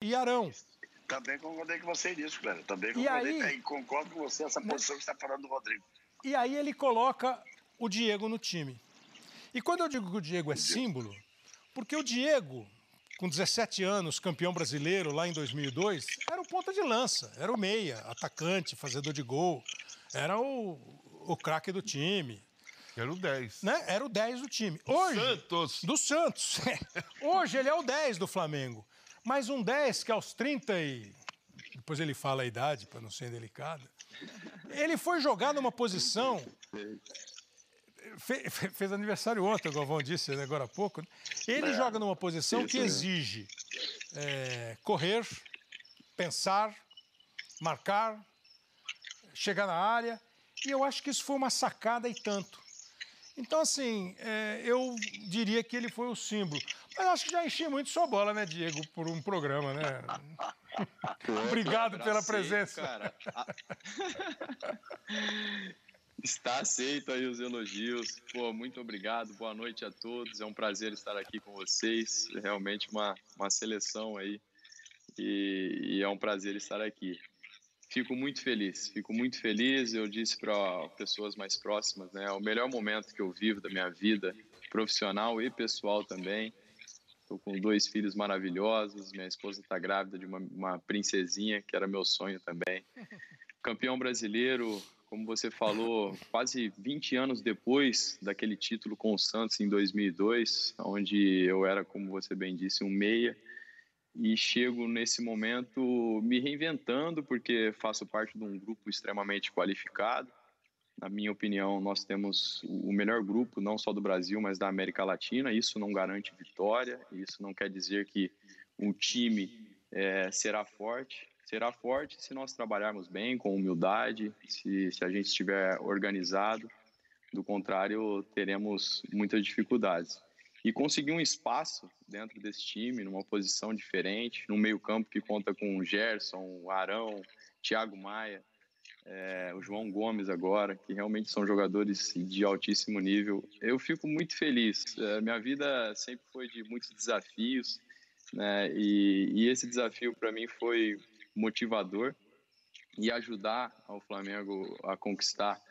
e Arão. Também concordei com você nisso, cara. Também concordei e concordo com você essa posição que você está falando do Rodrigo. E aí ele coloca o Diego no time. E quando eu digo que o Diego é símbolo, porque o Diego, com 17 anos, campeão brasileiro lá em 2002, era o ponta de lança, era o meia, atacante, fazedor de gol, era o craque do time. Era o 10. Né? Era o 10 do time. Hoje, do Santos. Hoje ele é o 10 do Flamengo. Mas um 10 que aos 30 e... Depois ele fala a idade, para não ser delicado. Ele foi jogar numa posição... Fez aniversário ontem, o Galvão disse agora há pouco. Né? Ele joga numa posição que exige correr, pensar, marcar, chegar na área. E eu acho que isso foi uma sacada e tanto. Então, assim, eu diria que ele foi o símbolo. Mas acho que já enchi muito sua bola, né, Diego, por um programa, né? Obrigado pela presença. Cara. Está aceito aí os elogios. Pô, muito obrigado, boa noite a todos. É um prazer estar aqui com vocês. Realmente uma seleção aí. E é um prazer estar aqui. Fico muito feliz. Eu disse para pessoas mais próximas, né? É o melhor momento que eu vivo da minha vida, profissional e pessoal também. Estou com 2 filhos maravilhosos, minha esposa está grávida de uma princesinha, que era meu sonho também. Campeão brasileiro, como você falou, quase 20 anos depois daquele título com o Santos em 2002, onde eu era, como você bem disse, um meia. E chego nesse momento me reinventando, porque faço parte de um grupo extremamente qualificado. Na minha opinião, nós temos o melhor grupo, não só do Brasil, mas da América Latina. Isso não garante vitória, isso não quer dizer que um time será forte. Será forte se nós trabalharmos bem, com humildade, se a gente estiver organizado. Do contrário, teremos muitas dificuldades. E conseguir um espaço dentro desse time, numa posição diferente, num meio-campo que conta com o Gerson, o Arão, Thiago Maia, o João Gomes agora, que realmente são jogadores de altíssimo nível. Eu fico muito feliz. Minha vida sempre foi de muitos desafios, né? E esse desafio para mim foi motivador, e ajudar ao Flamengo a conquistar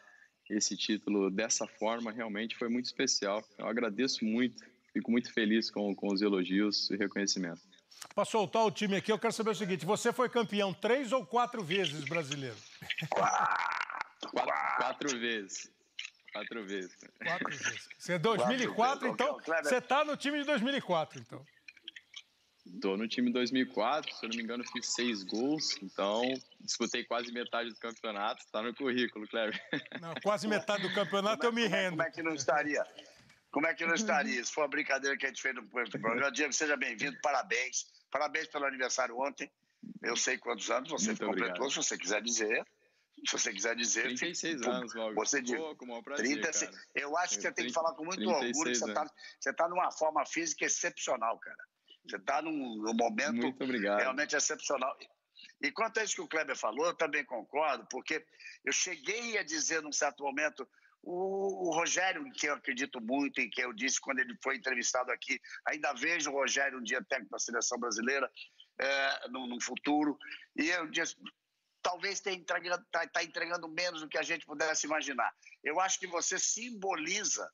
esse título dessa forma realmente foi muito especial. Eu agradeço muito. Fico muito feliz com os elogios e reconhecimento. Para soltar o time aqui, eu quero saber o seguinte: você foi campeão 3 ou 4 vezes brasileiro? 4 vezes. 4 vezes. 4 vezes. Você é 2004, então você está no time de 2004, então. Estou no time de 2004, se eu não me engano fiz 6 gols, então disputei quase metade do campeonato, está no currículo, Kleber. Não, quase metade do campeonato eu me rendo. Como é que não estaria? Como é que não estaria? Isso foi uma brincadeira que a gente fez no programa. Diego, seja bem-vindo, parabéns. Parabéns pelo aniversário ontem. Eu sei quantos anos você completou, se você quiser dizer. Se você quiser dizer... 36 anos, logo. Você diz, com o maior prazer, 36, cara. Eu acho que você tem que falar com muito orgulho, que você está numa forma física excepcional, cara. Você está num momento realmente excepcional. E quanto a isso que o Kleber falou, eu também concordo, porque eu cheguei a dizer num certo momento, o Rogério, que eu acredito muito, em que eu disse quando ele foi entrevistado aqui, ainda vejo o Rogério um dia técnico da seleção brasileira, no futuro, e eu disse, talvez está entregando menos do que a gente pudesse imaginar. Eu acho que você simboliza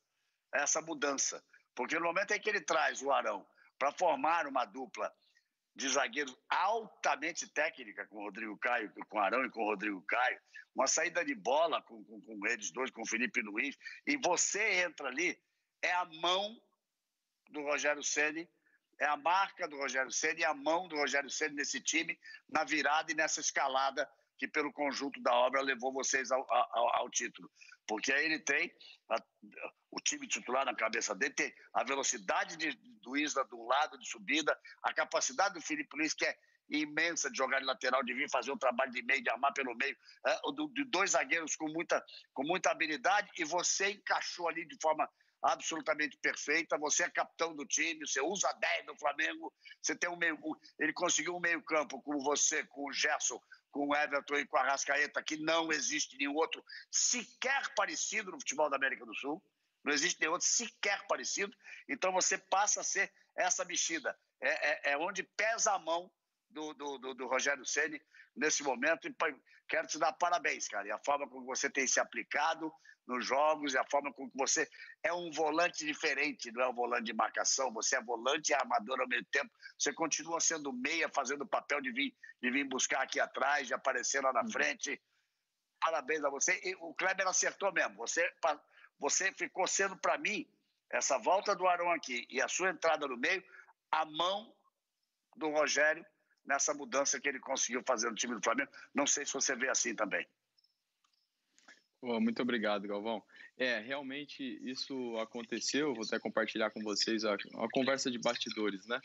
essa mudança, porque no momento em que ele traz o Arão para formar uma dupla de zagueiros altamente técnica, com o Rodrigo Caio, com o Arão e com o Rodrigo Caio, uma saída de bola com eles dois, com o Felipe Luiz, e você entra ali, é a mão do Rogério Ceni, é a marca do Rogério Ceni e a mão do Rogério Ceni nesse time, na virada e nessa escalada que pelo conjunto da obra levou vocês ao título. Porque aí ele tem o time titular na cabeça dele, tem a velocidade do Isla do lado de subida, a capacidade do Felipe Luiz, que é imensa, de jogar de lateral, de vir fazer um trabalho de meio, de armar pelo meio, de 2 zagueiros com muita habilidade, e você encaixou ali de forma absolutamente perfeita. Você é capitão do time, você usa 10 no Flamengo, você tem ele conseguiu um meio campo com você, com o Gerson, com o Everton e com a Arrascaeta, que não existe nenhum outro sequer parecido no futebol da América do Sul. Não existe nenhum outro sequer parecido. Então você passa a ser essa mexida. É onde pesa a mão do Rogério Ceni nesse momento, e quero te dar parabéns, cara, e a forma como você tem se aplicado nos jogos, e a forma como você é um volante diferente, não é um volante de marcação, você é volante e armador ao mesmo tempo, você continua sendo meia, fazendo o papel de vir buscar aqui atrás, de aparecer lá na frente. Parabéns a você. E o Kleber acertou mesmo, você ficou sendo para mim, essa volta do Arão aqui e a sua entrada no meio, a mão do Rogério nessa mudança que ele conseguiu fazer no time do Flamengo. Não sei se você vê assim também. Muito obrigado, Galvão. Realmente isso aconteceu, vou até compartilhar com vocês uma conversa de bastidores, né?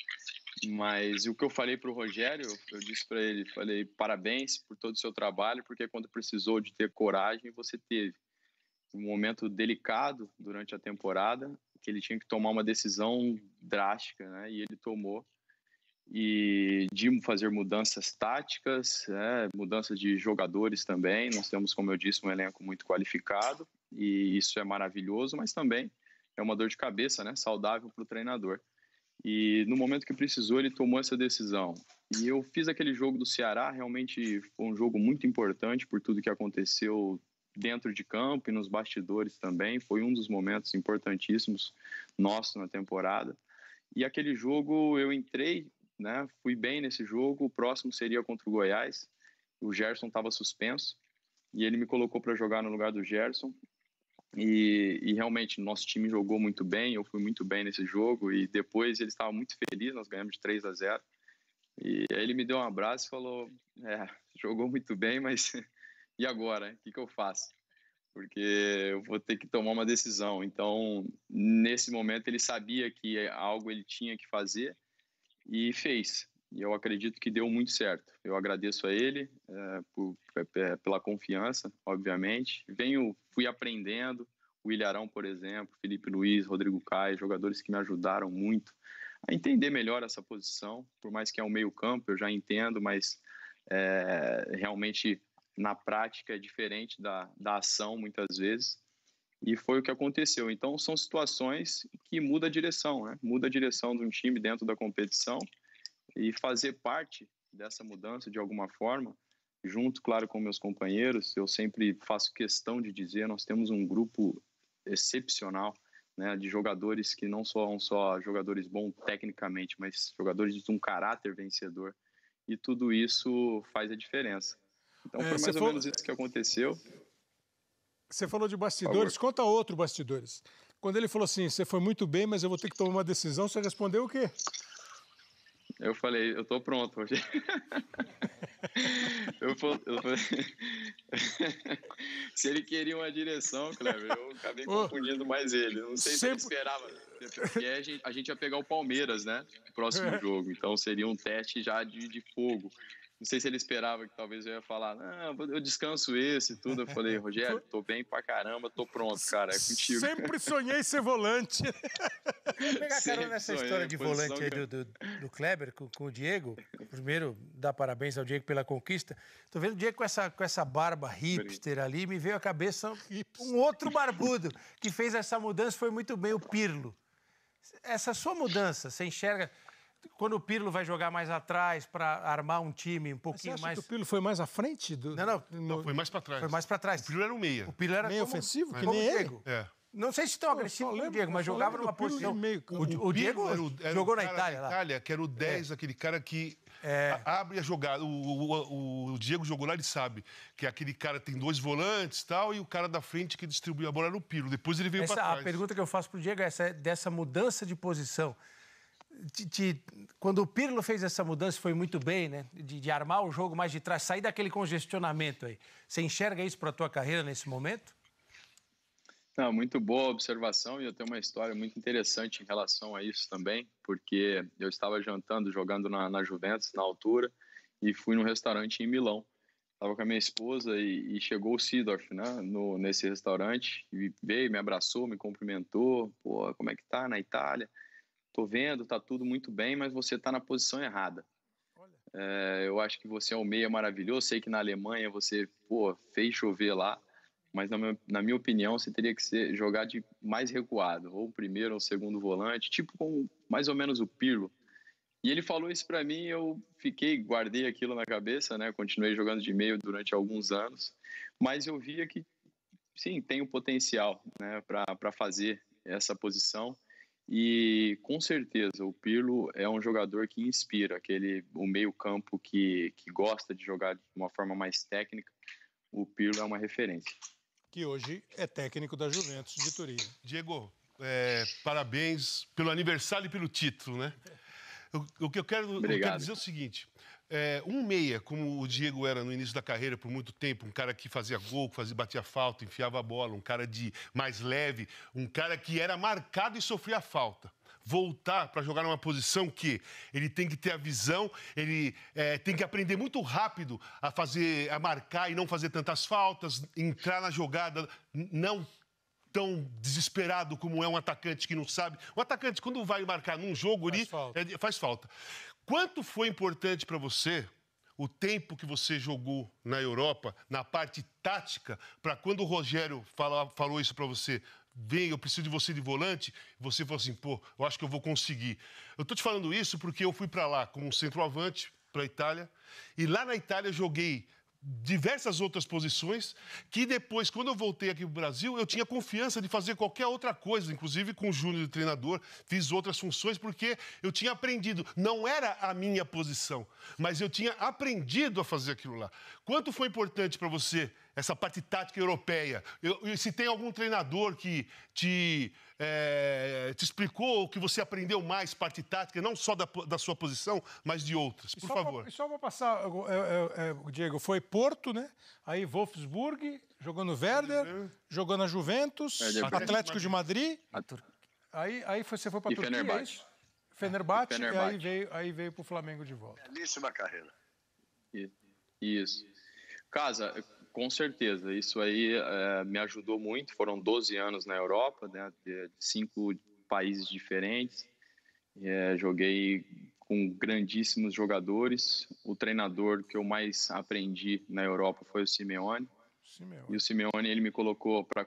Mas o que eu falei para o Rogério, eu disse para ele, falei, parabéns por todo o seu trabalho, porque quando precisou de ter coragem, você teve. Um momento delicado durante a temporada, que ele tinha que tomar uma decisão drástica, né? E ele tomou. E de fazer mudanças táticas, mudanças de jogadores também. Nós temos, como eu disse, um elenco muito qualificado e isso é maravilhoso, mas também é uma dor de cabeça, né? Saudável para o treinador. E no momento que precisou, ele tomou essa decisão. E eu fiz aquele jogo do Ceará, realmente foi um jogo muito importante por tudo que aconteceu dentro de campo e nos bastidores também. Foi um dos momentos importantíssimos nossos na temporada. E aquele jogo eu entrei, né? Fui bem nesse jogo. O próximo seria contra o Goiás. O Gerson estava suspenso e ele me colocou para jogar no lugar do Gerson. E realmente nosso time jogou muito bem. Eu fui muito bem nesse jogo e depois ele estava muito feliz. Nós ganhamos de 3-0. E aí ele me deu um abraço e falou: jogou muito bem, mas e agora? O que eu faço? Porque eu vou ter que tomar uma decisão. Então, nesse momento, ele sabia que algo ele tinha que fazer e fez. E eu acredito que deu muito certo. Eu agradeço a ele pela confiança, obviamente. Fui aprendendo. O Ilharão, por exemplo, Felipe Luiz, Rodrigo Caio, jogadores que me ajudaram muito a entender melhor essa posição. Por mais que é um meio campo, eu já entendo, mas realmente na prática é diferente da ação muitas vezes. E foi o que aconteceu. Então, são situações que mudam a direção, né? Muda a direção de um time dentro da competição e fazer parte dessa mudança de alguma forma, junto, claro, com meus companheiros. Eu sempre faço questão de dizer, nós temos um grupo excepcional, né, de jogadores que não são só jogadores bons tecnicamente, mas jogadores de um caráter vencedor. E tudo isso faz a diferença. Então, foi mais ou menos isso que aconteceu. Você falou de bastidores, conta outro bastidores. Quando ele falou assim, você foi muito bem, mas eu vou ter que tomar uma decisão, você respondeu o quê? Eu falei, eu tô pronto, Rogério. eu falei... Se ele queria uma direção, Kleber, eu acabei confundindo mais ele. Eu não sei se ele esperava, porque a gente ia pegar o Palmeiras, né? No próximo jogo, então seria um teste já de fogo. Não sei se ele esperava que talvez eu ia falar, não, eu descanso esse e tudo. Eu falei, Rogério, tô bem pra caramba, tô pronto, cara, é contigo. Sempre sonhei ser volante. Vou pegar carona nessa história de volante aí do Kleber com o Diego. Primeiro, dar parabéns ao Diego pela conquista. Tô vendo o Diego com essa barba hipster ali, me veio à cabeça um outro barbudo que fez essa mudança, foi muito bem, o Pirlo. Essa sua mudança, você enxerga... Quando o Pirlo vai jogar mais atrás para armar um time um pouquinho mais... que o Pirlo foi mais à frente? Não, foi mais para trás. Foi mais para trás. O Pirlo era um meia. O Pirlo era meio ofensivo, que como nem o Diego. Não sei se tão agressivo como o Diego, mas jogava numa posição... Meio. O Diego jogou na Itália lá. Itália, que era o 10, aquele cara que abre a jogada. O Diego jogou lá, ele sabe que aquele cara tem 2 volantes e tal, e o cara da frente que distribui a bola era o Pirlo. Depois ele veio para trás. A pergunta que eu faço pro Diego é essa, dessa mudança de posição. Quando o Pirlo fez essa mudança, foi muito bem, né? De armar o jogo mais de trás, sair daquele congestionamento aí. Você enxerga isso para a tua carreira nesse momento? Não, muito boa observação, e eu tenho uma história muito interessante em relação a isso também, porque eu estava jogando na Juventus, na altura, e fui num restaurante em Milão. Estava com a minha esposa e chegou o Seedorf, né, nesse restaurante, e veio, me abraçou, me cumprimentou. Pô, como é que tá na Itália? Tô vendo, tá tudo muito bem, mas você tá na posição errada. Eu acho que você é um meia maravilhoso, sei que na Alemanha você, fez chover lá, mas na minha opinião você teria que jogar de mais recuado, ou o primeiro ou o segundo volante, tipo com mais ou menos o Pirlo. E ele falou isso para mim, eu guardei aquilo na cabeça, né? Continuei jogando de meio durante alguns anos, mas eu via que, sim, tem o potencial, né, para fazer essa posição. E com certeza o Pirlo é um jogador que inspira, o meio-campo que gosta de jogar de uma forma mais técnica. O Pirlo é uma referência. Que hoje é técnico da Juventus de Turim. Diego, parabéns pelo aniversário e pelo título, né? O que eu quero dizer é o seguinte: um meia, como o Diego era no início da carreira por muito tempo, um cara que fazia gol, batia falta, enfiava a bola, um cara mais leve, um cara que era marcado e sofria falta. Voltar para jogar numa posição que ele tem que ter a visão, ele tem que aprender muito rápido a marcar e não fazer tantas faltas, entrar na jogada, não tão desesperado como é um atacante que não sabe. O atacante, quando vai marcar num jogo, faz falta. Quanto foi importante para você o tempo que você jogou na Europa, na parte tática, para quando o Rogério falou isso para você, eu preciso de você de volante, você falou assim, pô, eu acho que eu vou conseguir. Eu estou te falando isso porque eu fui para lá como um centroavante para a Itália, e lá na Itália eu joguei diversas outras posições, que depois, quando eu voltei aqui para o Brasil, eu tinha confiança de fazer qualquer outra coisa, inclusive com o Júnior de treinador, fiz outras funções, porque eu tinha aprendido, não era a minha posição, mas eu tinha aprendido a fazer aquilo lá. Quanto foi importante para você essa parte tática europeia? Se tem algum treinador que te explicou que você aprendeu mais parte tática, não só da sua posição, mas de outras, por favor. Só vou passar, Diego, foi Porto, né? Aí Wolfsburg, jogou no Werder, jogou na Juventus, Atlético de Madrid. Aí você foi para a Turquia, é isso? Fenerbahçe, e aí veio para o Flamengo de volta. Belíssima carreira. Isso. Casa, com certeza, isso aí me ajudou muito. Foram 12 anos na Europa, né, de 5 países diferentes. Joguei com grandíssimos jogadores. O treinador que eu mais aprendi na Europa foi o Simeone. E o Simeone, ele me colocou para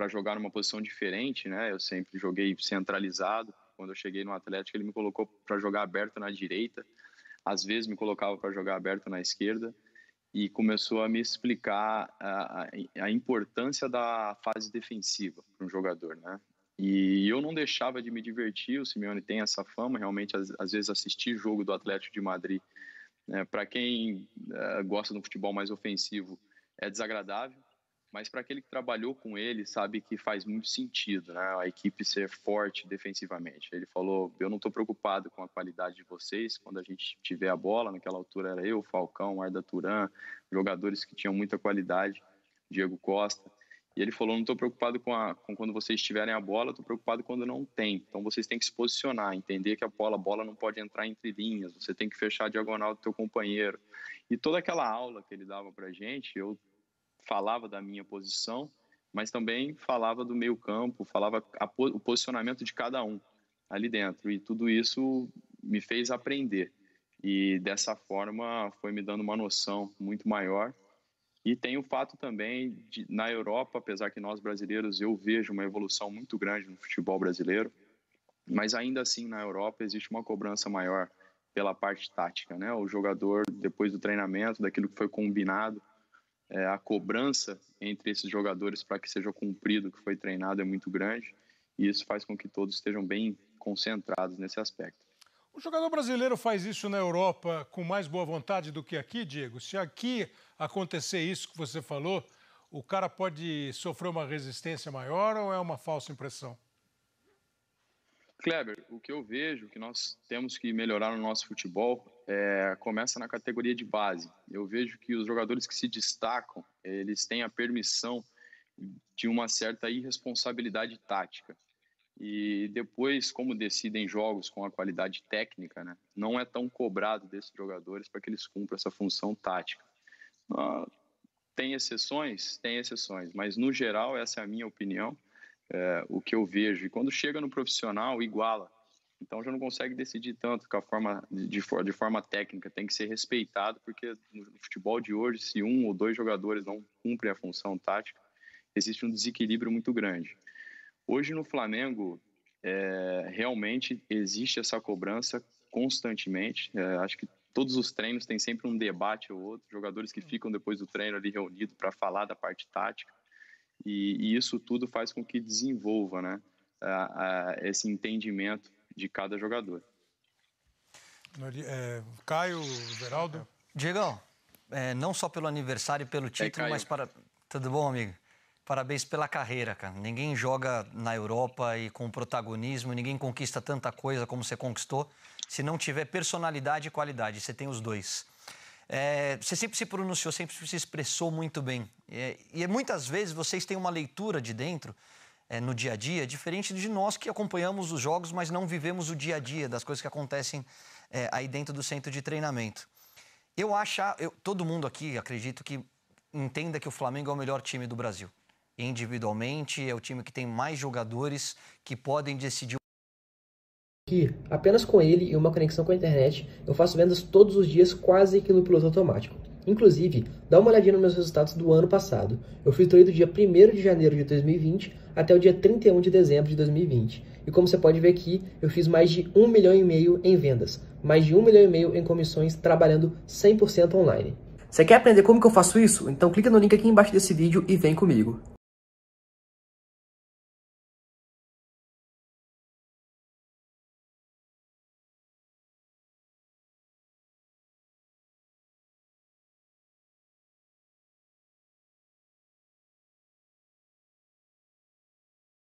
jogar numa posição diferente, né? Eu sempre joguei centralizado. Quando eu cheguei no Atlético, ele me colocou para jogar aberto na direita. Às vezes me colocava para jogar aberto na esquerda. E começou a me explicar a importância da fase defensiva para um jogador, né? E eu não deixava de me divertir. O Simeone tem essa fama, realmente, às vezes assistir jogo do Atlético de Madrid, né, para quem gosta de um futebol mais ofensivo, é desagradável, mas para aquele que trabalhou com ele, sabe que faz muito sentido, né, a equipe ser forte defensivamente. Ele falou, eu não estou preocupado com a qualidade de vocês, quando a gente tiver a bola, naquela altura era eu, Falcão, Arda Turan, jogadores que tinham muita qualidade, Diego Costa, e ele falou, não estou preocupado com quando vocês tiverem a bola, estou preocupado quando não tem. Então vocês têm que se posicionar, entender que a bola não pode entrar entre linhas, você tem que fechar a diagonal do teu companheiro. E toda aquela aula que ele dava para a gente, eu falava da minha posição, mas também falava do meio campo, falava o posicionamento de cada um ali dentro. E tudo isso me fez aprender. E dessa forma foi me dando uma noção muito maior. E tem o fato também na Europa, apesar que nós brasileiros, eu vejo uma evolução muito grande no futebol brasileiro, mas ainda assim na Europa existe uma cobrança maior pela parte tática, né? O jogador, depois do treinamento, daquilo que foi combinado, a cobrança entre esses jogadores para que seja cumprido o que foi treinado é muito grande, e isso faz com que todos estejam bem concentrados nesse aspecto. O jogador brasileiro faz isso na Europa com mais boa vontade do que aqui, Diego? Se aqui acontecer isso que você falou, o cara pode sofrer uma resistência maior ou é uma falsa impressão? Kleber, o que eu vejo que nós temos que melhorar no nosso futebol começa na categoria de base. Eu vejo que os jogadores que se destacam, eles têm a permissão de uma certa irresponsabilidade tática. E depois, como decidem jogos com a qualidade técnica, né, não é tão cobrado desses jogadores para que eles cumpram essa função tática. Tem exceções, mas no geral, essa é a minha opinião, o que eu vejo. E quando chega no profissional, iguala. Então já não consegue decidir tanto de forma técnica, tem que ser respeitado, porque no futebol de hoje, se 1 ou 2 jogadores não cumprem a função tática, existe um desequilíbrio muito grande. Hoje no Flamengo, realmente existe essa cobrança constantemente. Acho que todos os treinos tem sempre um debate ou outro, jogadores que ficam depois do treino ali reunidos para falar da parte tática, e isso tudo faz com que desenvolva, né, esse entendimento de cada jogador. Caio, Veraldo? Diegão, não só pelo aniversário e pelo título, mas para... Tudo bom, amigo? Parabéns pela carreira, cara. Ninguém joga na Europa e com protagonismo, ninguém conquista tanta coisa como você conquistou se não tiver personalidade e qualidade. Você tem os dois. Você sempre se pronunciou, sempre se expressou muito bem. E muitas vezes vocês têm uma leitura de dentro, no dia a dia, diferente de nós que acompanhamos os jogos, mas não vivemos o dia a dia das coisas que acontecem aí dentro do centro de treinamento. Todo mundo aqui, acredito que entenda que o Flamengo é o melhor time do Brasil. Individualmente, é o time que tem mais jogadores que podem decidir. Aqui, apenas com ele e uma conexão com a internet, eu faço vendas todos os dias quase que no piloto automático. Inclusive, dá uma olhadinha nos meus resultados do ano passado. Eu filtrei do dia 1º de janeiro de 2020 até o dia 31 de dezembro de 2020. E como você pode ver aqui, eu fiz mais de 1,5 milhão em vendas, mais de 1,5 milhão em comissões, trabalhando 100% online. Você quer aprender como que eu faço isso? Então clica no link aqui embaixo desse vídeo e vem comigo.